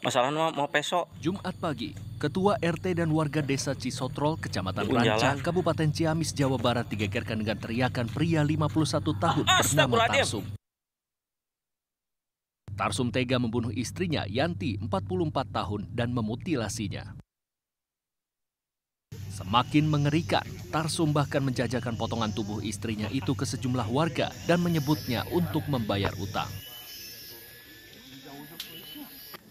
Masalahnya mau peso. Jumat pagi, Ketua RT dan warga desa Cisotrol, Kecamatan Jalan. Ranca, Kabupaten Ciamis, Jawa Barat digegerkan dengan teriakan pria 51 tahun bernama Astagfirullahaladzim. Tarsum. Tarsum tega membunuh istrinya Yanti, 44 tahun, dan memutilasinya. Semakin mengerikan, Tarsum bahkan menjajakan potongan tubuh istrinya itu ke sejumlah warga dan menyebutnya untuk membayar utang.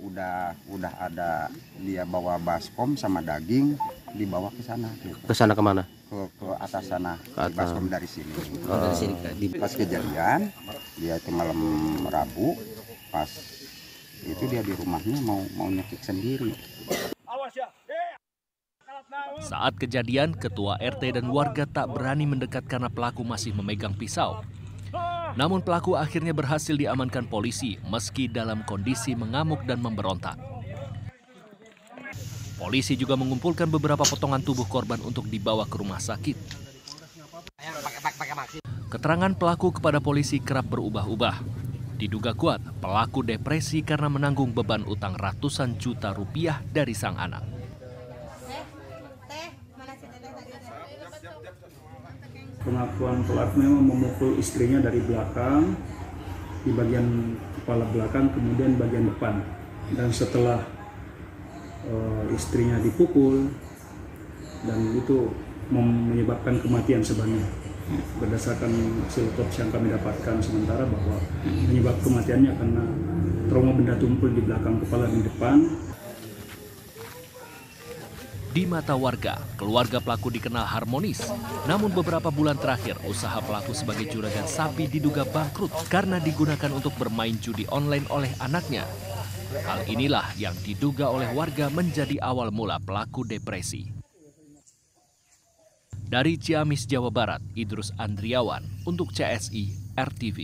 Udah ada dia bawa baskom sama daging dibawa ke sana gitu. Ke sana kemana? Ke atas sana, Ke atas. baskom dari sini. Dari sini Pas kejadian dia itu malam Rabu, pas itu dia di rumahnya mau nyekik sendiri. Saat kejadian, Ketua RT dan warga tak berani mendekat karena pelaku masih memegang pisau. Namun pelaku akhirnya berhasil diamankan polisi meski dalam kondisi mengamuk dan memberontak. Polisi juga mengumpulkan beberapa potongan tubuh korban untuk dibawa ke rumah sakit. Keterangan pelaku kepada polisi kerap berubah-ubah. Diduga kuat, pelaku depresi karena menanggung beban utang ratusan juta rupiah dari sang anak. Pengakuan pelaku memang memukul istrinya dari belakang, di bagian kepala belakang, kemudian bagian depan. Dan setelah istrinya dipukul, dan itu menyebabkan kematian sebenarnya. Berdasarkan hasil otopsi yang kami dapatkan sementara bahwa penyebab kematiannya karena trauma benda tumpul di belakang kepala dan depan. Di mata warga, keluarga pelaku dikenal harmonis. Namun beberapa bulan terakhir, usaha pelaku sebagai juragan sapi diduga bangkrut karena digunakan untuk bermain judi online oleh anaknya. Hal inilah yang diduga oleh warga menjadi awal mula pelaku depresi. Dari Ciamis, Jawa Barat, Idrus Andriawan untuk CSI RTV.